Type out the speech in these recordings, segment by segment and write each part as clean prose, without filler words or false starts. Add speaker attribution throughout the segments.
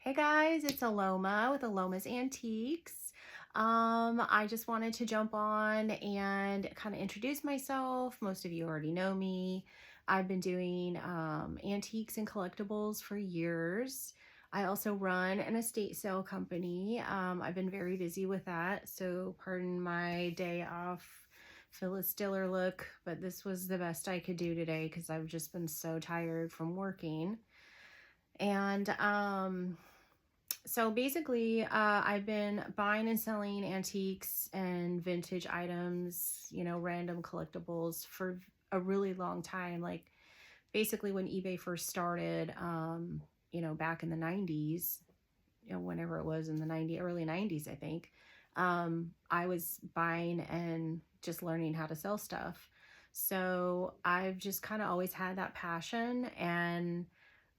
Speaker 1: Hey guys, it's Aloma with Aloma's Antiques. I just wanted to jump on and kind of introduce myself. Most of you already know me. I've been doing antiques and collectibles for years. I also run an estate sale company. I've been very busy with that, so pardon my day off Phyllis Diller look, but this was the best I could do today because I've just been so tired from working. And so basically, I've been buying and selling antiques and vintage items, random collectibles for a really long time. Like basically when eBay first started, back in the 90s, whenever it was in the early 90s, I think, I was buying and just learning how to sell stuff. So I've just kind of always had that passion, and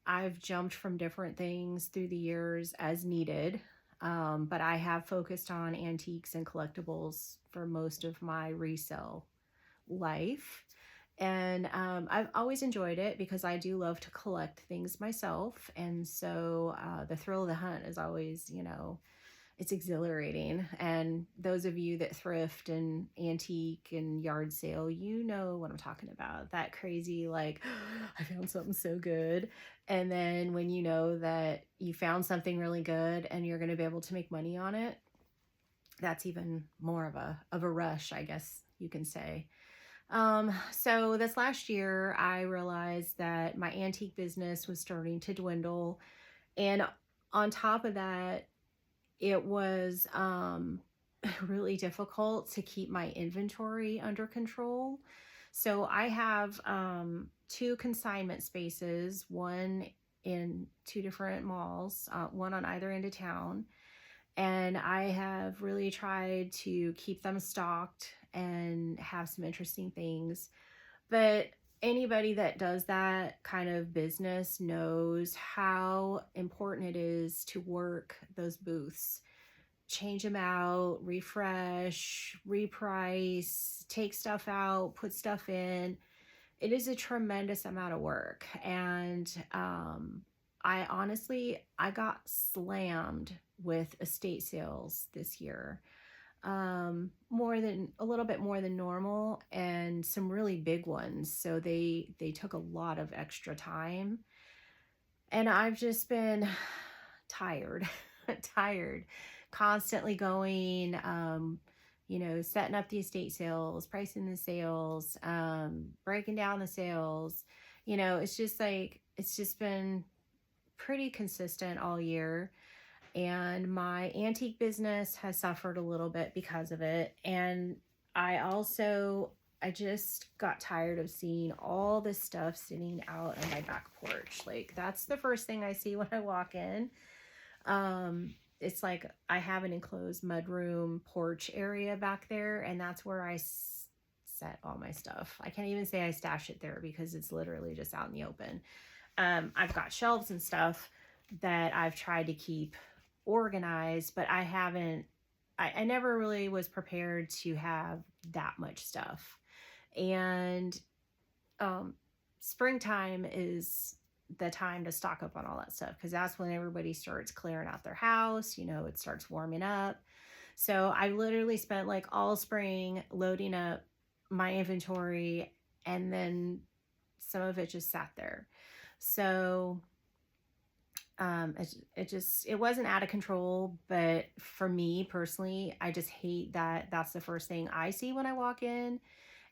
Speaker 1: I've jumped from different things through the years as needed, but I have focused on antiques and collectibles for most of my resale life. And I've always enjoyed it because I do love to collect things myself. And so the thrill of the hunt is always, it's exhilarating. And those of you that thrift and antique and yard sale, you know what I'm talking about. That crazy, like, I found something so good. And then when you know that you found something really good and you're going to be able to make money on it, that's even more of a rush, I guess you can say. So this last year, I realized that my antique business was starting to dwindle. And on top of that, it was really difficult to keep my inventory under control. So I have two consignment spaces, one in two different malls, one on either end of town. And I have really tried to keep them stocked and have some interesting things. But anybody that does that kind of business knows how important it is to work those booths, change them out, refresh, reprice, take stuff out, put stuff in. It is a tremendous amount of work. And I got slammed with estate sales this year, more than a little bit more than normal, and some really big ones. So they took a lot of extra time, and I've just been tired, tired, constantly going, setting up the estate sales, pricing the sales, breaking down the sales. It's just been pretty consistent all year. And my antique business has suffered a little bit because of it. And I just got tired of seeing all this stuff sitting out on my back porch. Like, that's the first thing I see when I walk in. It's like I have an enclosed mudroom porch area back there, and that's where I set all my stuff. I can't even say I stash it there because it's literally just out in the open. I've got shelves and stuff that I've tried to keep organized, but I never really was prepared to have that much stuff. And springtime is the time to stock up on all that stuff because that's when everybody starts clearing out their house. It starts warming up. So I literally spent like all spring loading up my inventory, and then some of it just sat there. So it wasn't out of control, but for me personally, I just hate that that's the first thing I see when I walk in.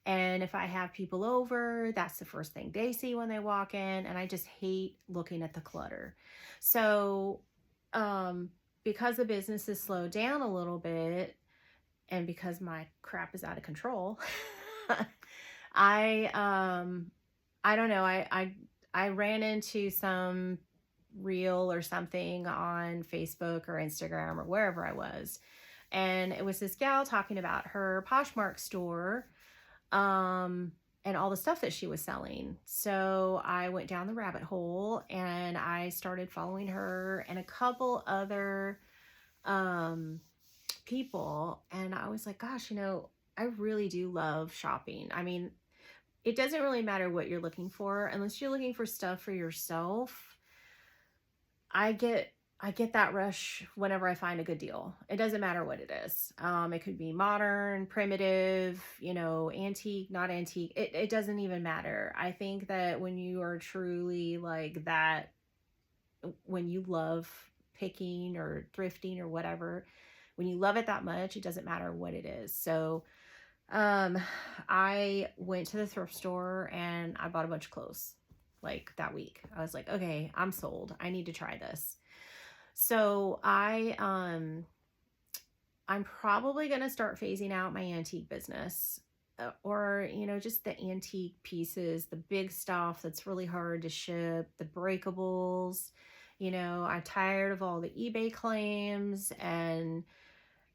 Speaker 1: And if I have people over, that's the first thing they see when they walk in. And I just hate looking at the clutter. So, because the business has slowed down a little bit and because my crap is out of control, I, I don't know. I ran into some reel or something on Facebook or Instagram or wherever I was. And it was this gal talking about her Poshmark store, and all the stuff that she was selling. So I went down the rabbit hole and I started following her and a couple other people. And I was like, gosh, I really do love shopping. I mean, it doesn't really matter what you're looking for unless you're looking for stuff for yourself. I get I get that rush whenever I find a good deal. It doesn't matter what it is. It could be modern, primitive, antique, not antique. It doesn't even matter. I think that when you are truly like that, when you love picking or thrifting or whatever, when you love it that much, it doesn't matter what it is. So, um, I went to the thrift store and I bought a bunch of clothes like that week. I was like, okay, I'm sold. I need to try this. So I'm probably going to start phasing out my antique business, or, just the antique pieces, the big stuff that's really hard to ship, the breakables. I'm tired of all the eBay claims, and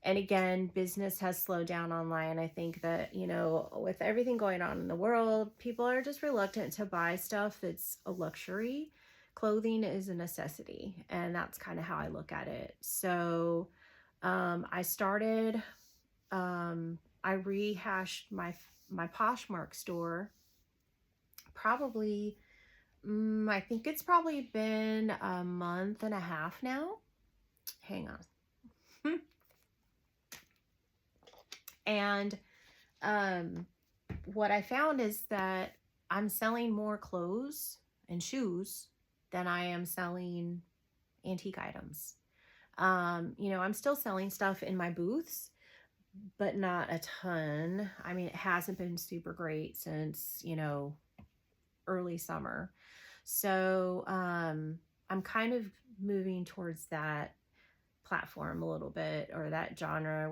Speaker 1: again, business has slowed down online. I think that, with everything going on in the world, people are just reluctant to buy stuff that's a luxury. Clothing is a necessity, and that's kind of how I look at it. So I started, I rehashed my Poshmark store probably, I think it's probably been a month and a half now. Hang on. And what I found is that I'm selling more clothes and shoes than I am selling antique items. I'm still selling stuff in my booths, but not a ton. I mean, it hasn't been super great since, early summer. So I'm kind of moving towards that platform a little bit, or that genre,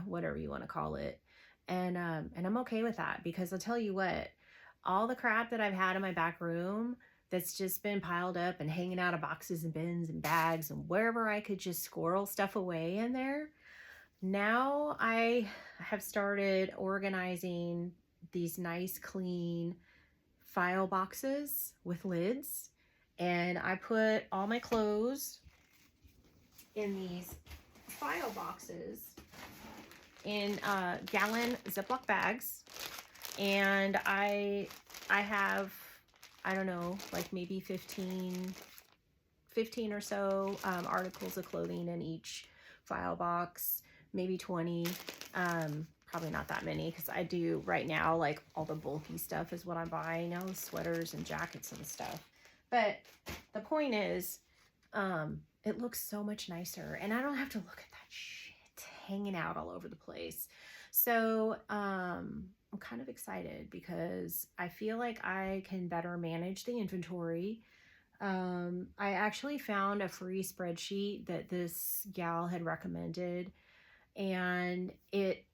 Speaker 1: whatever you want to call it. And I'm okay with that, because I'll tell you what, all the crap that I've had in my back room that's just been piled up and hanging out of boxes and bins and bags and wherever I could just squirrel stuff away in there. Now I have started organizing these nice, clean file boxes with lids, and I put all my clothes in these file boxes in gallon Ziploc bags, and I have, I don't know, like maybe 15 or so articles of clothing in each file box, maybe 20. Probably not that many, because I do right now, like, all the bulky stuff is what I'm buying now, sweaters and jackets and stuff. But the point is, it looks so much nicer, and I don't have to look at that shit hanging out all over the place. So I'm kind of excited, because I feel like I can better manage the inventory. I actually found a free spreadsheet that this gal had recommended, and it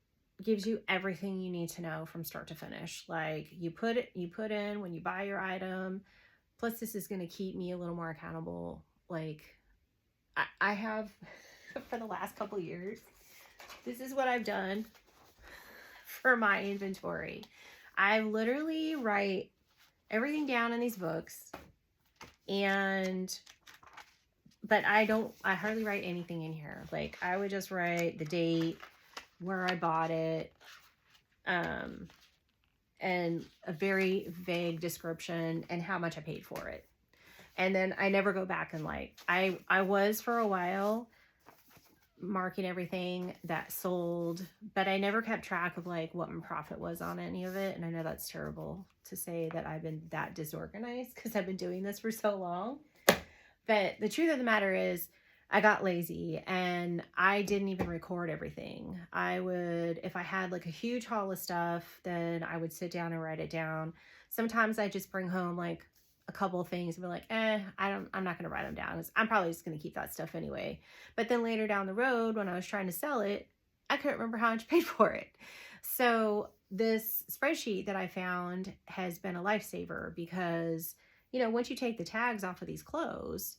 Speaker 1: gives you everything you need to know from start to finish. Like, you put in when you buy your item. Plus, this is going to keep me a little more accountable. Like, I have for the last couple years, this is what I've done for my inventory. I literally write everything down in these books, but I hardly write anything in here. Like, I would just write the date, where I bought it, and a very vague description, and how much I paid for it. And then I never go back and, like, I was for a while marking everything that sold, but I never kept track of, like, what my profit was on any of it. And I know that's terrible to say that I've been that disorganized, because I've been doing this for so long. But the truth of the matter is, I got lazy and I didn't even record everything. I would, if I had like a huge haul of stuff, then I would sit down and write it down. Sometimes I just bring home like a couple of things and be like, I'm not going to write them down. I'm probably just going to keep that stuff anyway. But then later down the road, when I was trying to sell it, I couldn't remember how much I paid for it. So this spreadsheet that I found has been a lifesaver, because, once you take the tags off of these clothes,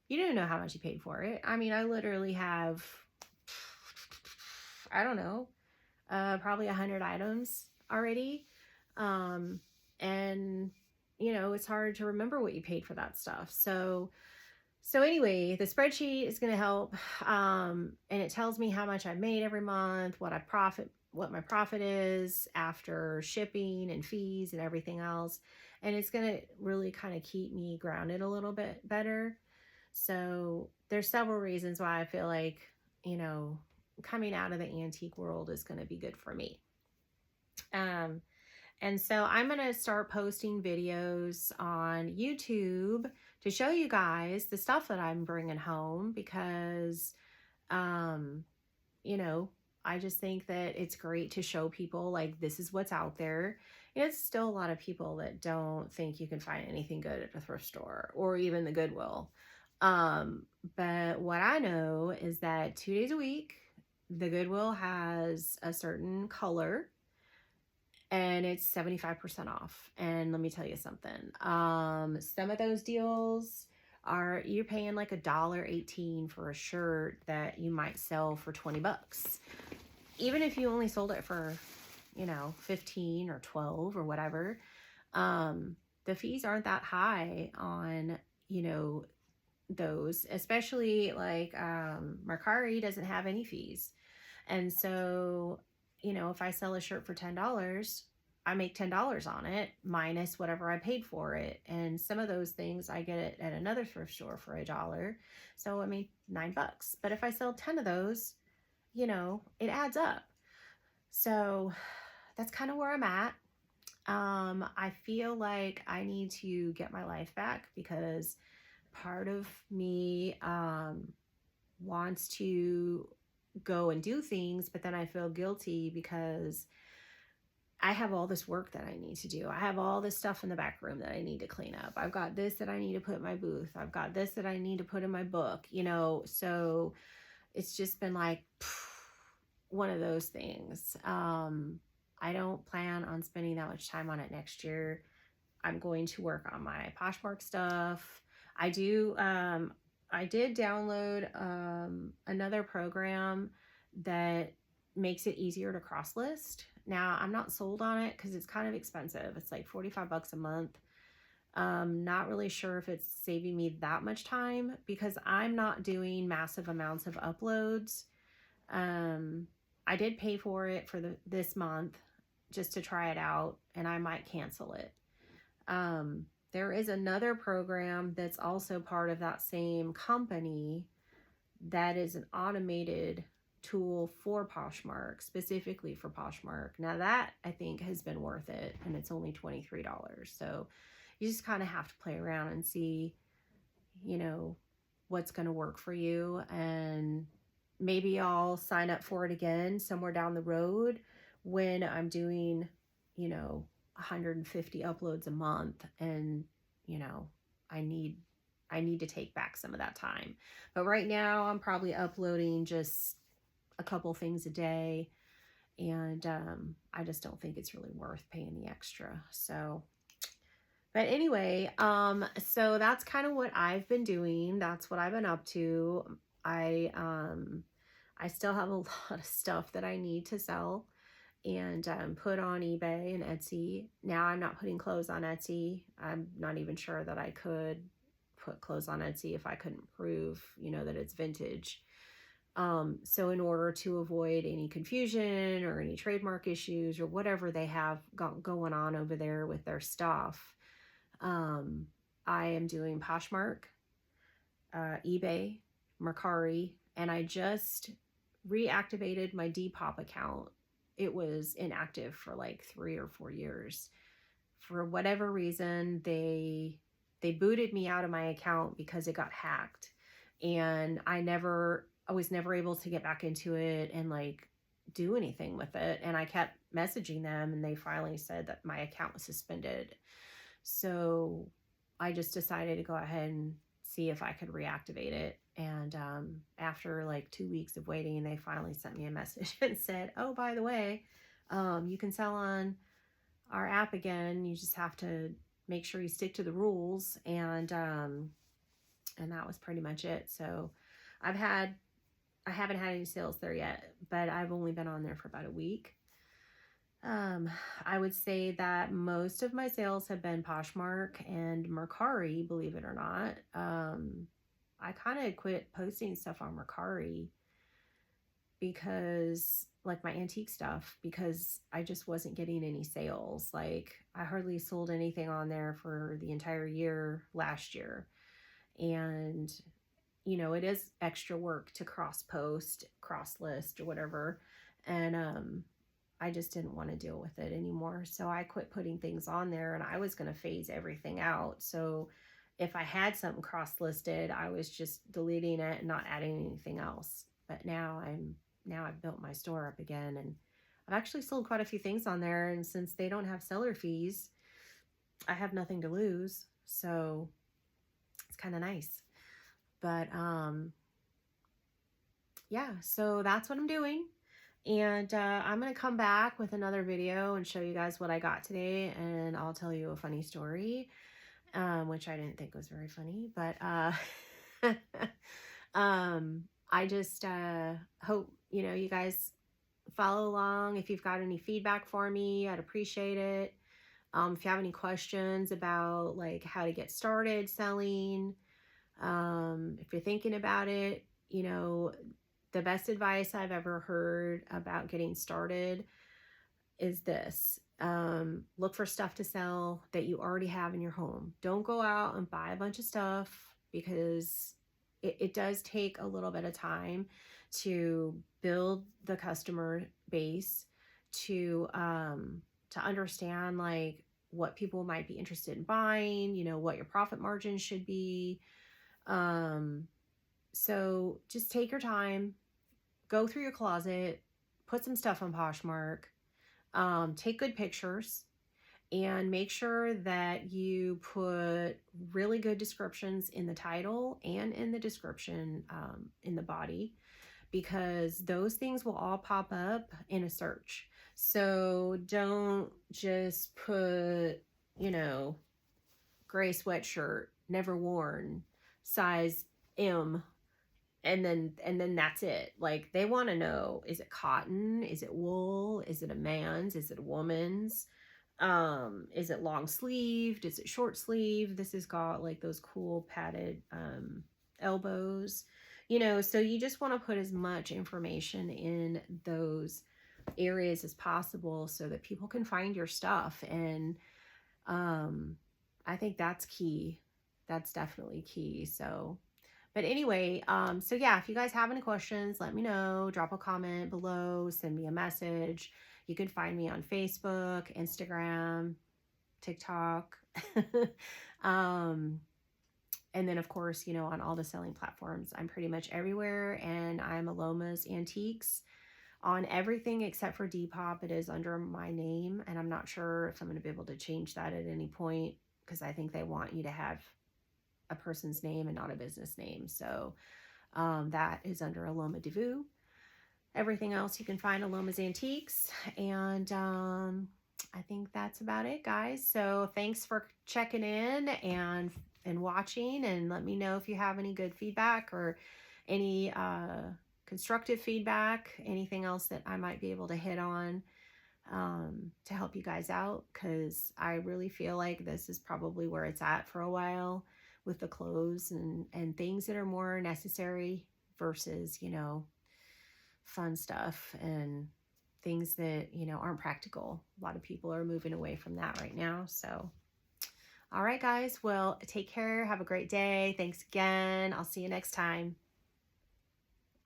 Speaker 1: you don't know how much you paid for it. I mean, I literally have, I don't know, probably 100 items already. And, it's hard to remember what you paid for that stuff. So anyway, the spreadsheet is going to help. And it tells me how much I made every month, what my profit is after shipping and fees and everything else. And it's going to really kind of keep me grounded a little bit better. So there's several reasons why I feel like, you know, coming out of the antique world is going to be good for me. Um, and so I'm going to start posting videos on YouTube to show you guys the stuff that I'm bringing home because, um, you know, I just think that it's great to show people like this is what's out there. And it's still a lot of people that don't think you can find anything good at a thrift store or even the Goodwill. Um, but what I know is that 2 days a week, the Goodwill has a certain color and it's 75% off. And let me tell you something. Some of those deals are you're paying like $1.18 for a shirt that you might sell for $20. Even if you only sold it for, 15 or 12 or whatever, the fees aren't that high on, those, especially like Mercari doesn't have any fees. And so, if I sell a shirt for $10, I make $10 on it minus whatever I paid for it. And some of those things I get it at another thrift store for $1. So I made $9. But if I sell 10 of those, it adds up. So that's kind of where I'm at. I feel like I need to get my life back because part of me wants to go and do things, but then I feel guilty because I have all this work that I need to do. I have all this stuff in the back room that I need to clean up. I've got this that I need to put in my booth. I've got this that I need to put in my book, so it's just been like one of those things. I don't plan on spending that much time on it next year. I'm going to work on my Poshmark stuff. I did download another program that makes it easier to cross list. Now, I'm not sold on it because it's kind of expensive. It's like $45 a month. Not really sure if it's saving me that much time because I'm not doing massive amounts of uploads. I did pay for it for this month just to try it out, and I might cancel it. There is another program that's also part of that same company that is an automated tool for Poshmark, specifically for Poshmark. Now that I think has been worth it, and it's only $23. So you just kind of have to play around and see, what's going to work for you. And maybe I'll sign up for it again somewhere down the road when I'm doing, 150 uploads a month, and I need to take back some of that time. But right now I'm probably uploading just a couple things a day, and I just don't think it's really worth paying the extra. So but anyway, so that's kind of what I've been doing. That's what I've been up to. I still have a lot of stuff that I need to sell and put on eBay and Etsy. Now I'm not putting clothes on Etsy. I'm not even sure that I could put clothes on Etsy if I couldn't prove, that it's vintage. So in order to avoid any confusion or any trademark issues or whatever they have going on over there with their stuff, I am doing Poshmark, eBay, Mercari, and I just reactivated my Depop account. It was inactive for like 3 or 4 years. For whatever reason, they booted me out of my account because it got hacked, and I was never able to get back into it and like do anything with it. And I kept messaging them, and they finally said that my account was suspended. So I just decided to go ahead and see if I could reactivate it. And after like 2 weeks of waiting, they finally sent me a message and said, oh, by the way, you can sell on our app again. You just have to make sure you stick to the rules. And that was pretty much it. So I haven't had any sales there yet, but I've only been on there for about a week. I would say that most of my sales have been Poshmark and Mercari, believe it or not. I kind of quit posting stuff on Mercari because, like my antique stuff, because I just wasn't getting any sales. Like I hardly sold anything on there for the entire year last year. And you know, it is extra work to cross post, cross list, or whatever. And I just didn't want to deal with it anymore. So I quit putting things on there, and I was going to phase everything out. So if I had something cross listed, I was just deleting it and not adding anything else. But now I've built my store up again, and I've actually sold quite a few things on there. And since they don't have seller fees, I have nothing to lose. So it's kind of nice. But yeah, so that's what I'm doing. And I'm going to come back with another video and show you guys what I got today. And I'll tell you a funny story, which I didn't think was very funny. But I just hope, you know, you guys follow along. If you've got any feedback for me, I'd appreciate it. If you have any questions about like how to get started selling, if you're thinking about it, you know, the best advice I've ever heard about getting started is this. Look for stuff to sell that you already have in your home. Don't go out and buy a bunch of stuff, because it does take a little bit of time to build the customer base, to understand like what people might be interested in buying, you know, what your profit margin should be. So just take your time, go through your closet, put some stuff on Poshmark, take good pictures, and make sure that you put really good descriptions in the title and in the description, in the body, because those things will all pop up in a search. So don't just put, you know, gray sweatshirt, never worn, size M, and then that's it. Like, they want to know, is it cotton? Is it wool? Is it a man's? Is it a woman's? Is it long sleeved? Is it short sleeved? This has got like those cool padded elbows, you know. So you just want to put as much information in those areas as possible so that people can find your stuff. And I think that's key. That's definitely key. So, but anyway, so yeah, if you guys have any questions, let me know. Drop a comment below, send me a message. You can find me on Facebook, Instagram, TikTok. And then of course, you know, on all the selling platforms, I'm pretty much everywhere, and I'm Aloma's Antiques on everything except for Depop. It is under my name, and I'm not sure if I'm going to be able to change that at any point, because I think they want you to have a person's name and not a business name. So that is under Aloma Devu. Everything else you can find Aloma's Antiques. And I think that's about it, guys. So thanks for checking in and watching, and let me know if you have any good feedback or any constructive feedback, anything else that I might be able to hit on to help you guys out, because I really feel like this is probably where it's at for a while, with the clothes and things that are more necessary versus, you know, fun stuff and things that, you know, aren't practical. A lot of people are moving away from that right now. So, all right, guys. Well, take care. Have a great day. Thanks again. I'll see you next time.